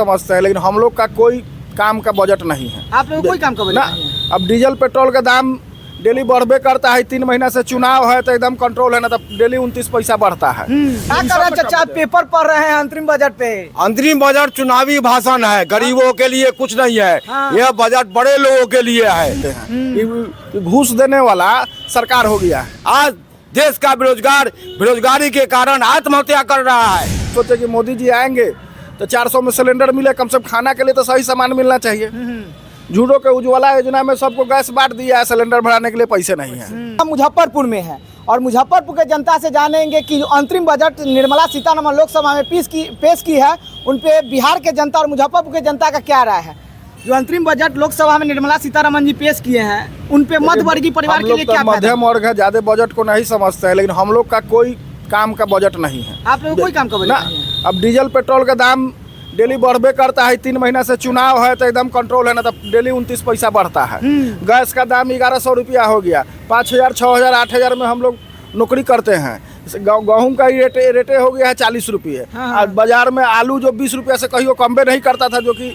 समझते हैं, लेकिन हम लोग का कोई काम का बजट नहीं है। आप लोग कोई काम का बजट नहीं है? अब डीजल पेट्रोल का दाम डेली बढ़बे करता है। 3 महीना से चुनाव है तो एकदम कंट्रोल है ना, तो डेली 29 पैसा बढ़ता है। क्या कर रहे हैं चाचा, पेपर पढ़ रहे हैं अंतरिम बजट पे? अंतरिम बजट चुनावी भाषण है, गरीबों के लिए कुछ नहीं है। हाँ। यह बजट बड़े लोगों के लिए है। ये घूस देने वाला सरकार हो गया है। आज देश का बेरोजगारी के कारण आत्महत्या कर रहा है। सोचे कि मोदी जी आएंगे तो 400 में सिलेंडर मिले, कम से कम खाना के लिए तो सही सामान मिलना चाहिए। झूठों के उज्ज्वला योजना में सबको गैस बांट दिया है, सिलेंडर भराने के लिए पैसे नहीं है। हम मुजफ्फरपुर में हैं और मुजफ्फरपुर के जनता से जानेंगे कि जो अंतरिम बजट निर्मला सीतारमण लोकसभा में पेश की है, उन पे बिहार के जनता और मुजफ्फरपुर के जनता का क्या राय है। जो अंतरिम बजट लोकसभा में निर्मला सीतारमण जी पेश किए हैं, उन पे मध्यवर्गीय परिवार के लिए क्या फायदा? मध्यम वर्ग है, ज्यादा बजट को नहीं समझते हैं, लेकिन हम लोग का कोई काम का बजट नहीं है। आप लोग कोई काम का बजट नहीं है? अब डीजल पेट्रोल का दाम डेली बढ़बे करता है। 3 महीना से चुनाव है तो एकदम कंट्रोल है ना, तो डेली 29 पैसा बढ़ता है। गैस का दाम 1100 रुपया हो गया। 5000, 6000, 8000 में हम लोग नौकरी करते हैं। गेहूँ का रेटे हो गया है 40 रुपये। और बाजार में आलू जो 20 रुपया से कहीं कम्बे नहीं करता था, जो कि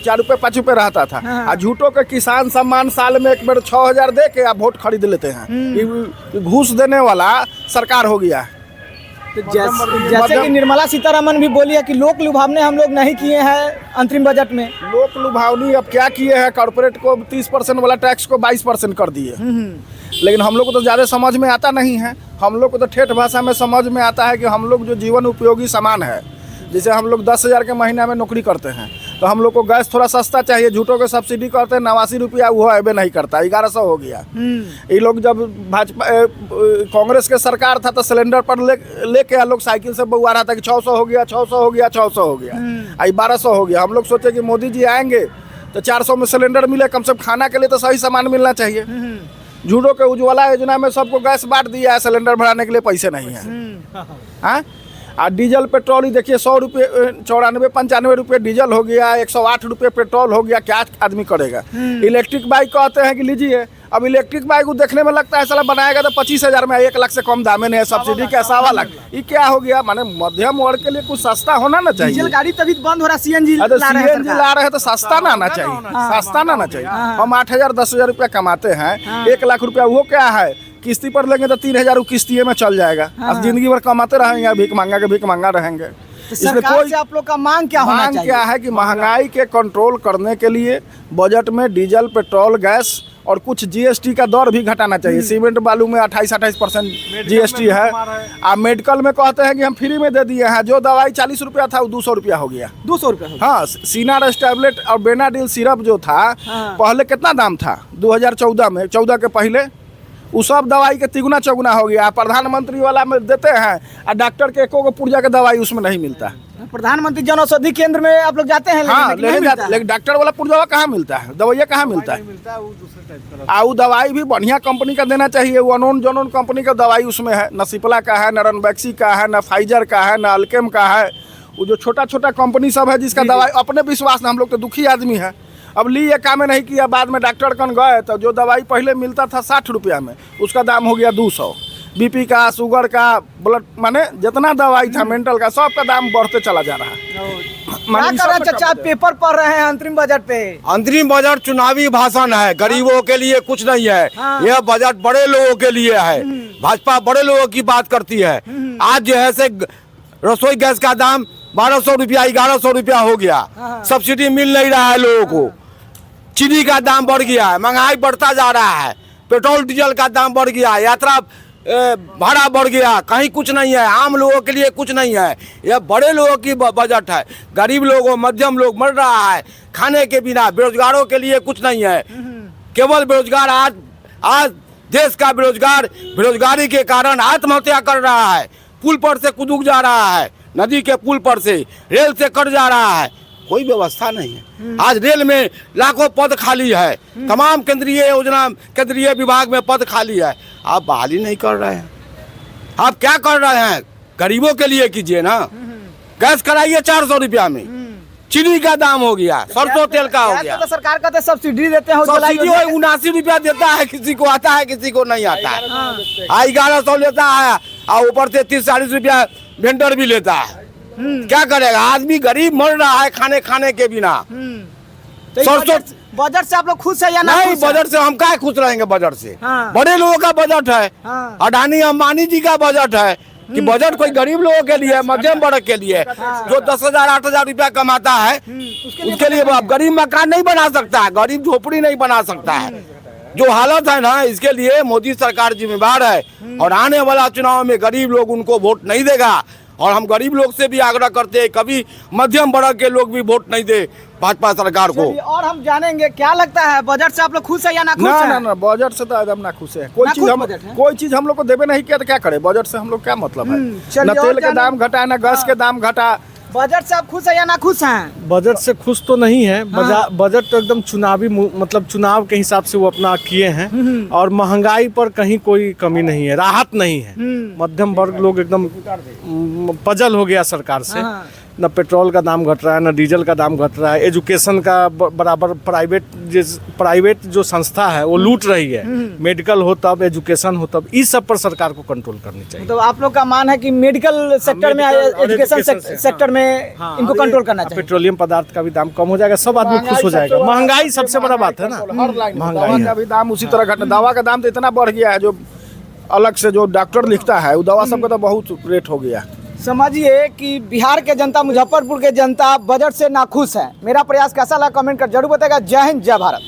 4 रुपये 5 रुपये रहता था। और झूठों के किसान सम्मान साल में एक बार 6000 दे के आप वोट खरीद लेते हैं। घूस देने वाला सरकार हो गया है। तो जैसे कि निर्मला सीतारमण भी बोली है कि लोक लुभावने हम लोग नहीं किए हैं अंतरिम बजट में। लोक लुभावनी अब क्या किए हैं, कॉर्पोरेट को 30% वाला टैक्स को 22% कर दिए। लेकिन हम लोग को तो ज़्यादा समझ में आता नहीं है। हम लोग को तो ठेठ भाषा में समझ में आता है कि हम लोग जो जीवन उपयोगी सामान है, जैसे हम लोग 10,000 के महीना में नौकरी करते हैं तो हम लोग को गैस थोड़ा सस्ता चाहिए। झूठों के सब्सिडी करते हैं 89 रुपया, वो अबे नहीं करता, 1100 हो गया। ये लोग जब भाजपा कांग्रेस के सरकार था तो सिलेंडर पर लेके लोग साइकिल से बउआ रहा था कि 600 हो गया, 600 हो गया, 600 हो गया, आई 1200 हो गया। हम लोग सोचे कि मोदी जी आएंगे तो 400 में सिलेंडर मिले, कम से कम खाना के लिए तो सही सामान मिलना चाहिए। झूठों के उज्ज्वला योजना में सबको गैस बांट दिया है, सिलेंडर भराने के लिए पैसे नहीं है। हाँ, और डीजल पेट्रोल ही देखिए 100 रुपये, 94, 95 रुपये डीजल हो गया, 108 रुपये पेट्रोल हो गया। क्या आदमी करेगा? इलेक्ट्रिक बाइक कहते हैं कि लीजिए। अब इलेक्ट्रिक बाइक को देखने में लगता है साला बनाएगा तो 25,000 में, 1 लाख से कम दामे नहीं है। सब्सिडी कैसा वाला, ये क्या हो गया? माने मध्यम वर्ग के लिए कुछ सस्ता होना ना चाहिए। डीजल गाड़ी तभी बंद हो रहा, सीएनजी ला रहे हैं तो सस्ता ना आना चाहिए। सस्ता ना आना चाहिए। हम 8,000, 10,000 रुपया कमाते हैं, 1 लाख रुपया वो क्या है? किस्ती पर लेंगे तो 3,000 किस्ती में चल जाएगा। अब जिंदगी भर कमाते रहेंगे, भीख मांगा रहेंगे। इसमें कोई आप लोग का मांग क्या होना चाहिए? क्या है कि महंगाई के कंट्रोल करने के लिए बजट में डीजल, पेट्रोल, गैस और कुछ जीएसटी का दर भी घटाना चाहिए। सीमेंट बालू में 28% जीएसटी है। आप मेडिकल में कहते हैं कि हम फ्री में दे दिए हैं। जो दवाई 40 रुपया था वो 200 रुपया हो गया। 200 रुपया? हाँ, सीनारेस्ट टैबलेट और बेनाडिल सिरप जो था पहले कितना दाम था 2014 में, 14 के पहले, वो सब दवाई के तिगुना चौगुना हो गया। प्रधानमंत्री वाला में देते हैं और डॉक्टर के एको पुर्जा के दवाई उसमें नहीं मिलता। प्रधानमंत्री जन औषधि केंद्र में आप लोग जाते हैं लेकिन डॉक्टर वाला पुर्जा कहाँ मिलता है? दवाइया कहाँ मिलता है? वो दवाई भी बढ़िया कंपनी का देना चाहिए। वो अनोन जनोन कंपनी का दवाई उसमें है, न सिप्ला का है, न रनबैक्सी का है, न फाइजर का है, न अल्केम का है। वो जो छोटा छोटा कंपनी सब है जिसका दवाई अपने विश्वास, हम लोग तो दुखी आदमी है। अब लिए काम नहीं किया, बाद में डॉक्टर कन गए तो जो दवाई पहले मिलता था 60 रुपया में, उसका दाम हो गया 200। बीपी का, शुगर का, ब्लड, माने जितना दवाई था मेंटल का, सब का दाम बढ़ते चला जा रहा है। चाचा, पेपर पढ़ रहे हैं अंतरिम बजट पे? अंतरिम बजट चुनावी भाषण है, गरीबों के लिए कुछ नहीं है। यह बजट बड़े लोगों के लिए है। भाजपा बड़े लोगों की बात करती है। आज जो है से रसोई गैस का दाम 1200 रुपया, 1100 रुपया हो गया। सब्सिडी मिल नहीं रहा है लोगों को। चीनी का दाम बढ़ गया है, महंगाई बढ़ता जा रहा है। पेट्रोल डीजल का दाम बढ़ गया है, यात्रा भाड़ा बढ़ गया, कहीं कुछ नहीं है। आम लोगों के लिए कुछ नहीं है। यह बड़े लोगों की बजट है। गरीब लोगों, मध्यम लोग मर रहा है खाने के बिना। बेरोजगारों के लिए कुछ नहीं है। केवल बेरोजगार आज देश का बेरोजगारी के कारण आत्महत्या कर रहा है। पुल पर से कूद जा रहा है, नदी के पुल पर से, रेल से कट जा रहा है। कोई व्यवस्था नहीं है। आज रेल में लाखों पद खाली है। तमाम केंद्रीय विभाग में पद खाली है। आप बहाली नहीं कर रहे हैं। आप क्या कर रहे हैं? गरीबों के लिए कीजिए ना। गैस कराइए 400 रुपया में। चीनी का दाम हो गया, सरसों तेल का हो गया। तो सरकार का तो सब्सिडी देते हैं, सब्सिडी 79 रुपया देता है। किसी को आता है, किसी को नहीं आता है। 1100 लेता है और ऊपर से 30-40 रुपया वेंडर भी लेता है। क्या करेगा आदमी, गरीब मर रहा है खाने के बिना। तो इस सरसों बजट से आप लोग खुश है या ना नहीं, खुश है? बजट से हम क्या खुश रहेंगे? बजट से हाँ। बड़े लोगों का बजट है, हाँ। अडानी अंबानी जी का बजट है कि बजट कोई गरीब लोगों के लिए है, मध्यम वर्ग के लिए है। जो 10,000 8,000 रुपया कमाता है उसके लिए अब गरीब मकान नहीं बना सकता है, गरीब झोपड़ी नहीं बना सकता है। जो हालत है ना, इसके लिए मोदी सरकार जिम्मेदार है और आने वाला चुनाव में गरीब लोग उनको वोट नहीं देगा। और हम गरीब लोग से भी आग्रह करते हैं कभी मध्यम वर्ग के लोग भी वोट नहीं दे भाजपा सरकार को। चलिए, और हम जानेंगे क्या लगता है बजट से आप लोग खुश है या ना खुश ना है? ना ना, बजट से तो एकदम ना खुश है। कोई ना चीज खुश हम बजट है? कोई चीज हम लोग को देवे नहीं किया तो क्या करे? बजट से हम लोग क्या मतलब है? चलिए, ना और तेल के जाने- दाम घटा, ना गैस के दाम घटा। बजट से आप खुश है या ना खुश हैं? बजट से खुश तो नहीं है। बजट तो एकदम चुनावी मतलब चुनाव के हिसाब से वो अपना किए हैं और महंगाई पर कहीं कोई कमी नहीं है, राहत नहीं है। मध्यम वर्ग लोग एकदम पजल हो गया सरकार से। हाँ। न पेट्रोल का दाम घट रहा है, न डीजल का दाम घट रहा है। एजुकेशन का बराबर प्राइवेट जो संस्था है वो लूट रही है। मेडिकल हो तब, एजुकेशन हो तब, इस सब पर सरकार को कंट्रोल करनी चाहिए। तो आप लोग का मान है कि मेडिकल सेक्टर में, मेडिकल और एजुकेशन एजुकेशन सेक्टर में हाँ, इनको और ये कंट्रोल करना चाहिए। पेट्रोलियम पदार्थ का भी दाम कम हो जाएगा, सब आदमी खुश हो जाएगा। महंगाई सबसे बड़ा बात है ना, हर लाइन में दवा महंगाई का है। भी दाम उसी तरह घटना। दवा का दाम तो इतना बढ़ गया है, जो अलग से जो डॉक्टर लिखता है वो दवा सबका तो बहुत रेट हो गया। समझिए कि बिहार के जनता, मुजफ्फरपुर के जनता बजट से नाखुश है। मेरा प्रयास कैसा लगा कमेंट कर जरूर बताएगा। जय हिंद, जय भारत।